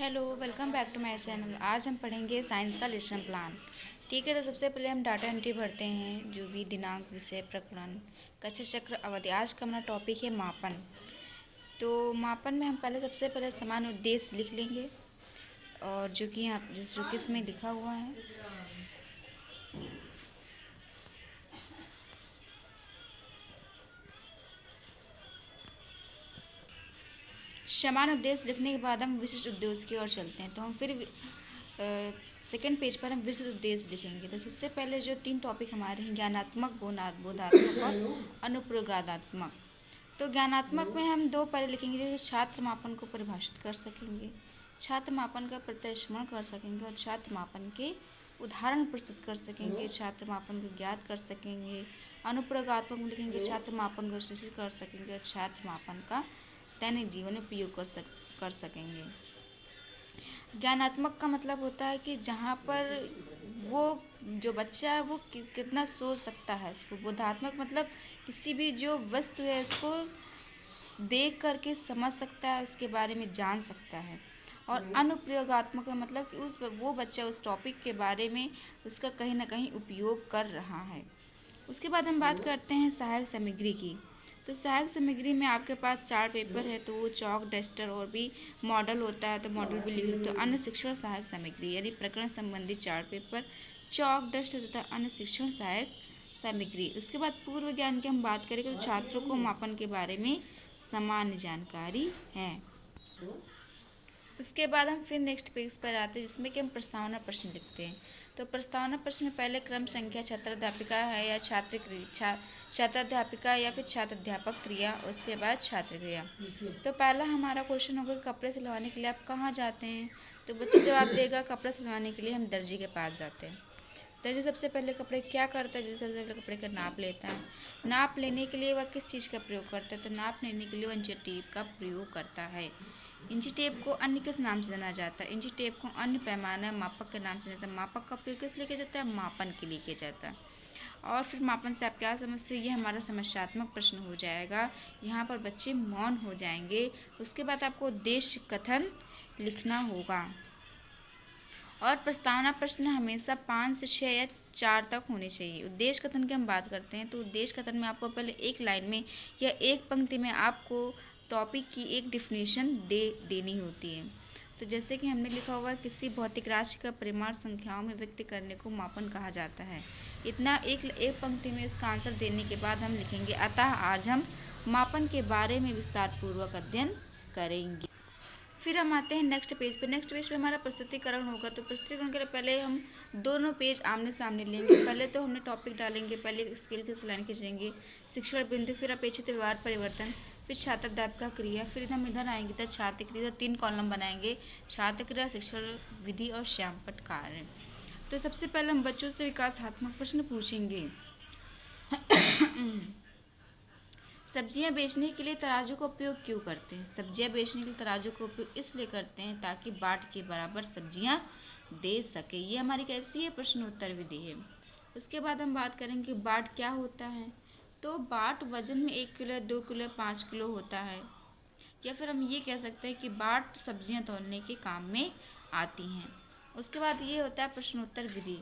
Hello, welcome back to my channel. आज हम पढ़ेंगे साइंस का लेसन प्लान। ठीक है, तो सबसे पहले हम डाटा एंट्री भरते हैं, जो भी दिनांक, विषय, प्रकरण, कक्षा, चक्र, अवधि। आज का हमारा टॉपिक है मापन। तो मापन में हम सबसे पहले सामान्य उद्देश्य लिख लेंगे, और जो कि इसमें लिखा हुआ है। समान उद्देश्य लिखने के बाद हम विशिष्ट उद्देश्य की ओर चलते हैं। तो हम फिर सेकेंड पेज पर हम विशिष्ट उद्देश्य लिखेंगे। तो सबसे पहले जो 3 टॉपिक हमारे हैं, ज्ञानात्मक, बोधात्मक और अनुप्रयोगात्मक। तो ज्ञानात्मक में हम 2 पहले लिखेंगे, जैसे छात्र मापन को परिभाषित कर सकेंगे, छात्र मापन का प्रत्याश्रमण कर सकेंगे और छात्र मापन के उदाहरण प्रस्तुत कर सकेंगे, छात्र मापन को ज्ञात कर सकेंगे। अनुप्रयोगात्मक में लिखेंगे छात्र मापन को विश्लेषित कर सकेंगे और छात्र मापन का दैनिक जीवन में प्रयोग कर सकेंगे। ज्ञानात्मक का मतलब होता है कि जहाँ पर वो जो बच्चा है वो कितना सोच सकता है उसको। बोधात्मक मतलब किसी भी जो वस्तु है उसको देख करके समझ सकता है, उसके बारे में जान सकता है। और अनुप्रयोगात्मक का मतलब कि वो बच्चा उस टॉपिक के बारे में उसका कहीं ना कहीं उपयोग कर रहा है। उसके बाद हम बात करते हैं सहायक सामग्री की। तो सहायक सामग्री में आपके पास चार्ट पेपर है, तो वो चौक, डस्टर और भी मॉडल होता है, तो मॉडल भी लिख लो। तो अन्य शिक्षण सहायक सामग्री यानी प्रकरण संबंधी चार्ट पेपर, चौक, डस्टर तथा अन्य शिक्षण सहायक सामग्री। उसके बाद पूर्व ज्ञान की हम बात करेंगे, तो छात्रों को मापन के बारे में सामान्य जानकारी है। उसके बाद हम फिर नेक्स्ट पेज पर आते हैं, जिसमें कि हम प्रस्तावना प्रश्न लिखते हैं। तो प्रस्तावना प्रश्न में पहले क्रम संख्या छात्राध्यापिका है या छात्राध्यापिका या फिर छात्राध्यापक क्रिया, उसके बाद छात्र क्रिया। तो पहला हमारा क्वेश्चन होगा, कपड़े सिलवाने के लिए आप कहाँ जाते हैं? तो बच्चा जवाब देगा, कपड़े सिलवाने के लिए हम दर्जी के पास जाते हैं। दर्जी सबसे पहले कपड़े क्या करता है? जैसे सबसे पहले कपड़े का नाप लेता है। नाप लेने के लिए वह किस चीज़ का प्रयोग करता है? तो नाप लेने के लिए वह इंची टेप का प्रयोग करता है। इंची टेप को अन्य किस नाम से जाना जाता है? इंची टेप को अन्य पैमाना मापक के नाम से जाता है। मापक का प्रयोग किस लिए किया जाता है? मापन के लिए किया जाता है। और फिर मापन से आप क्या समझते हैं? ये हमारा समस्यात्मक प्रश्न हो जाएगा। यहाँ पर बच्चे मौन हो जाएंगे। उसके बाद आपको उद्देश्य कथन लिखना होगा। और प्रस्तावना प्रश्न हमेशा 5 से 6 या 4 तक होने चाहिए। उद्देश्य कथन की हम बात करते हैं, तो उद्देश्य कथन में आपको पहले एक लाइन में या एक पंक्ति में आपको टॉपिक की एक डिफिनेशन देनी होती है। तो जैसे कि हमने लिखा हुआ है, किसी भौतिक राशि का परिमाण संख्याओं में व्यक्त करने को मापन कहा जाता है। इतना एक पंक्ति में इसका आंसर देने के बाद हम लिखेंगे, अतः आज हम मापन के बारे में विस्तारपूर्वक अध्ययन करेंगे। फिर हम आते हैं नेक्स्ट पेज पे। नेक्स्ट पेज पे हमारा प्रस्तुतिकरण होगा। तो प्रस्तुतिकरण के लिए पहले हम दोनों पेज आमने सामने लेंगे। पहले तो हमने टॉपिक डालेंगे, पहले स्केल की लाइन खींचेंगे, शिक्षण बिंदु, फिर अपेक्षित व्यवहार परिवर्तन, फिर छात्राध्यापिका क्रिया, फिर हम इधर आएंगे तो छात्र क्रिया। 3 कॉलम बनाएंगे, छात्र क्रिया, शिक्षण विधि और श्यामपट्ट कार्य। तो सबसे पहले हम बच्चों से विकासात्मक प्रश्न पूछेंगे। सब्जियां बेचने के लिए तराजू का उपयोग क्यों करते हैं? सब्जियां बेचने के लिए तराजू का उपयोग इसलिए करते हैं ताकि बाट के बराबर सब्जियां दे सके। ये हमारी कैसी है? प्रश्न उत्तर विधि है। उसके बाद हम बात करेंगे बाट क्या होता है। तो बाट वजन में 1 किलो, 2 किलो, 5 किलो होता है। या फिर हम ये कह सकते हैं कि बाट सब्जियां तौलने के काम में आती हैं। उसके बाद ये होता है प्रश्नोत्तर विधि।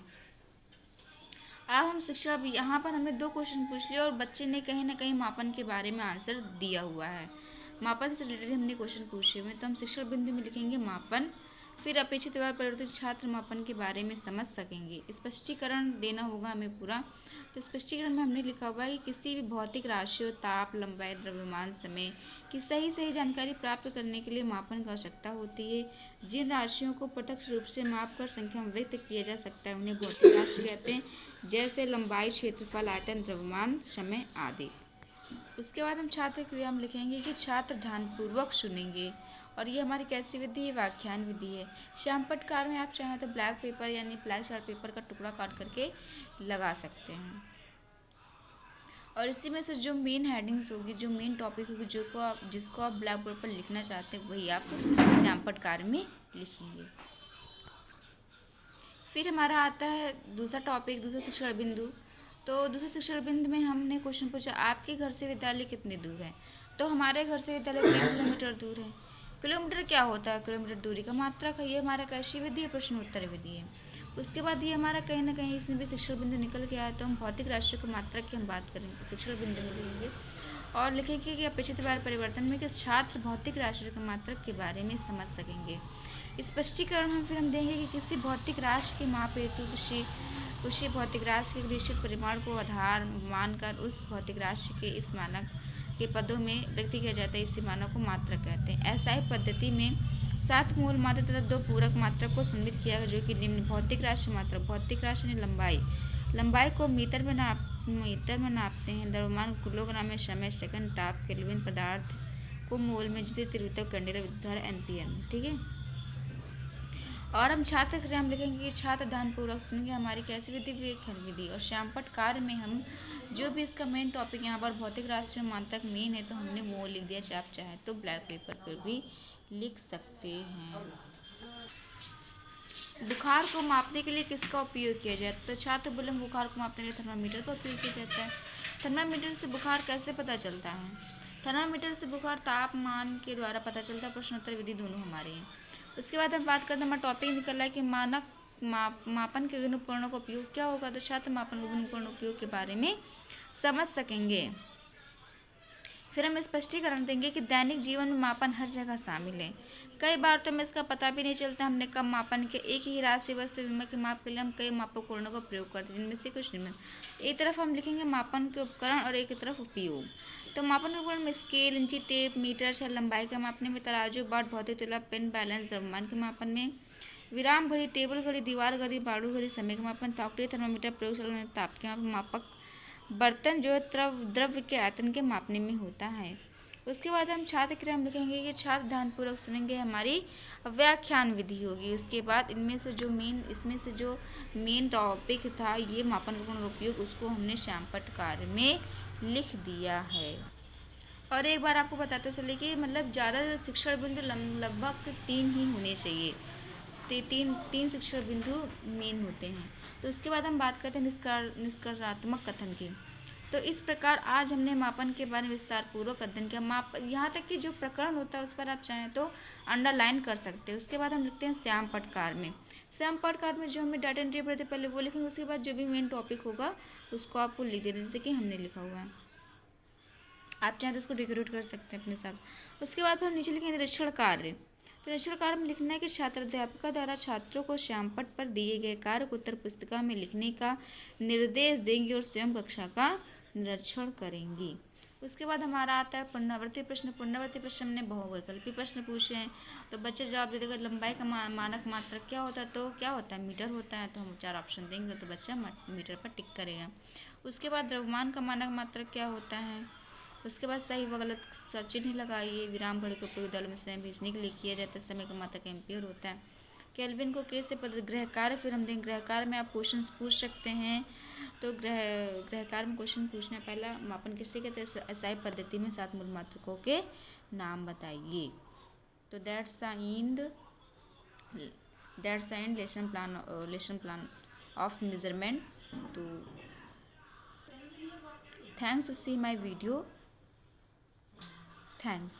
अब हम शिक्षा भी, यहाँ पर हमने 2 क्वेश्चन पूछ लिए और बच्चे ने कहीं ना कहीं मापन के बारे में आंसर दिया हुआ है। मापन से रिलेटेड हमने क्वेश्चन पूछे हुए हैं। तो हम शिक्षण बिंदु में लिखेंगे मापन, फिर अपेक्षित व्यवहार परिवर्तित छात्र मापन के बारे में समझ सकेंगे। स्पष्टीकरण देना होगा हमें पूरा। तो स्पष्टीकरण में हमने लिखा हुआ है कि किसी भी भौतिक राशियों, ताप, लंबाई, द्रव्यमान, समय की सही जानकारी प्राप्त करने के लिए मापन की आवश्यकता होती है। जिन राशियों को प्रत्यक्ष रूप से माप कर संख्या में व्यक्त किया जा सकता है उन्हें भौतिक राशि कहते हैं, जैसे लंबाई, क्षेत्रफल, आयतन, द्रव्यमान, समय आदि। उसके बाद हम छात्र क्रिया में लिखेंगे कि छात्र ध्यानपूर्वक सुनेंगे। और ये हमारी कैसी विधि है? व्याख्यान विधि है। श्यामपट्ट कार्य में आप चाहें तो ब्लैक पेपर यानी ब्लैक चार्ट पेपर का टुकड़ा काट करके लगा सकते हैं। और इसी में से जो मेन हेडिंग्स होगी, जो मेन टॉपिक होगी, जिसको आप ब्लैक बोर्ड पर लिखना चाहते हैं, वही आप श्यामपट्ट कार्य में लिखेंगे। फिर हमारा आता है दूसरा टॉपिक, दूसरा शिक्षण बिंदु। तो दूसरे शिक्षण बिंदु में हमने क्वेश्चन पूछा, आपके घर से विद्यालय कितने दूर है? तो हमारे घर से विद्यालय 3 किलोमीटर दूर है। किलोमीटर क्या होता है? किलोमीटर दूरी का मात्रक है। ये हमारा कैसी विधि है? प्रश्न उत्तर विधि है। उसके बाद ये हमारा कहीं ना कहीं इसमें भी शिक्षण बिंदु निकल के आया, तो हम भौतिक राशियों के मात्रक की हम बात करेंगे, शिक्षण बिंदु में लिखेंगे और लिखेंगे कि अपेक्षित बार परिवर्तन में कि छात्र भौतिक राशियों के मात्रक के बारे में समझ सकेंगे। स्पष्टीकरण हम देंगे कि किसी भौतिक राशि के माप हेतु उसी भौतिक राशि के निश्चित परिमाण को आधार मानकर उस भौतिक राशि के इस मानक के पदों में व्यक्त किया जाता है। इसी मानक को मात्रक कहते हैं। ऐसा पद्धति में 7 मूल मात्रक तथा 2 पूरक मात्रक को सम्मिलित किया गया, जो कि निम्न भौतिक राशि मात्रक। भौतिक राशि ने लंबाई को मीटर में नापते हैं। द्रव्यमान किलोग्राम में, समय सेकंड, ताप केल्विन, पदार्थ को मोल में, ज्योति तीव्रता कैंडेला, विद्युत धारा एम्पियर में। ठीक है। और हम छात्र क्रिया हम लिखेंगे कि छात्र ध्यानपूर्वक सुनेंगे हमारी कैसी विधि, व्याख्यान विधि। और श्यामपट्ट कार्य में हम जो भी इसका मेन टॉपिक यहाँ पर भौतिक राशि मात्रक मेन है, तो हमने वो लिख दिया। आप चाहे तो ब्लैक पेपर पर भी लिख सकते हैं। बुखार को मापने के लिए किसका उपयोग किया जाता है? तो छात्र बोलेंगे बुखार को मापने के लिए थर्मामीटर का उपयोग किया जाता है। थर्मामीटर से बुखार कैसे पता चलता है? थर्मामीटर से बुखार तापमान के द्वारा पता चलता है। प्रश्नोत्तर विधि दोनों हमारे हैं। उसके बाद हम बात करते हैं, हमारा टॉपिक निकल रहा है कि मापन के विभिन्न उपकरणों का उपयोग क्या होगा। तो छात्र मापन के विभिन्न उपकरणों उपयोग के बारे में समझ सकेंगे। फिर हम स्पष्टीकरण देंगे कि दैनिक जीवन में मापन हर जगह शामिल है। कई बार तो हमें इसका पता भी नहीं चलता हमने कब मापन के एक ही राशि वस्तु विमा के माप के लिए हम कई मापकों का प्रयोग करते हैं, जिनमें से कुछ निम्न। एक तरफ हम लिखेंगे मापन के उपकरण और एक तरफ उपयोग। तो मापन के उपकरण में स्केल, इंची टेप, मीटर, छड़, लंबाई का मापने में तराजू, बाट, भौतिक तुला, पेन, बैलेंस, द्रव्यमान के मापन में विराम घड़ी, टेबल घड़ी, दीवार घड़ी, बाड़ू घड़ी, समय के मापन, तौकड़ी, थर्मामीटर, प्रयोगशाला में ताप के मापक, बर्तन जो द्रव्य के आयतन के मापने में होता है। उसके बाद हम छात्र क्रिया हम लिखेंगे कि छात्र ध्यानपूर्वक सुनेंगे हमारी व्याख्यान विधि होगी। उसके बाद इसमें से जो मेन टॉपिक था ये मापन का उपयोग, उसको हमने श्यामपट्ट कार्य में लिख दिया है। और एक बार आपको बताते चले कि मतलब ज़्यादा शिक्षण बिंदु लगभग 3 ही होने चाहिए। तीन शिक्षण बिंदु मेन होते हैं। तो उसके बाद हम बात करते हैं निष्कर्षात्मक कथन की। तो इस प्रकार आज हमने मापन के बारे में विस्तार पूर्वक अध्ययन किया। यहाँ तक कि जो प्रकरण होता है उस पर आप चाहें तो अंडरलाइन कर सकते हैं। उसके बाद हम लिखते हैं श्यामपट्ट कार्य में। श्यामपट्ट कार्य में जो हमने डाटा एंट्री पढ़ते पहले वो लिखेंगे। उसके बाद जो भी मेन टॉपिक होगा उसको आपको लिख देना, जैसे कि हमने लिखा हुआ है। आप चाहें तो उसको डेकोरेट कर सकते हैं अपने साथ। उसके बाद हम नीचे लिखेंगे निरीक्षण कार्य। तो निरीक्षण कार्य में लिखना है कि छात्र अध्यापिका द्वारा छात्रों को श्यामपट्ट पर दिए गए कार्य को उत्तर पुस्तिका में लिखने का निर्देश देंगी और स्वयं कक्षा का निरीक्षण करेंगी। उसके बाद हमारा आता है पुनरावृत्ति प्रश्न। पुनरावृत्ति प्रश्न हमने बहुवैकल्पिक प्रश्न पूछे हैं, तो बच्चे जवाब दे देगा। लंबाई का मानक मात्रक क्या होता है? तो क्या होता है? मीटर होता है। तो हम 4 ऑप्शन देंगे तो बच्चा मीटर पर टिक करेगा। उसके बाद द्रव्यमान का मानक मात्रक क्या होता है? उसके बाद सही व गलत चिन्ह लगाइए। विराम घड़ी को उपयोग विद्यालय में समय भेजने के लिए किया जाता है। समय का मात्रक एम्पियर होता है। केल्विन को कैसे गृह कार्य फिर हम देंगे। गृह कार्य में आप क्वेश्चन पूछ सकते हैं। तो गृह कार्य में क्वेश्चन पूछना, पहला मापन किससे कहते हैं? एसआई पद्धति में 7 मूल मात्रकों के नाम बताइए। तो that's end lesson plan of measurement. तो thanks to see my video. Thanks.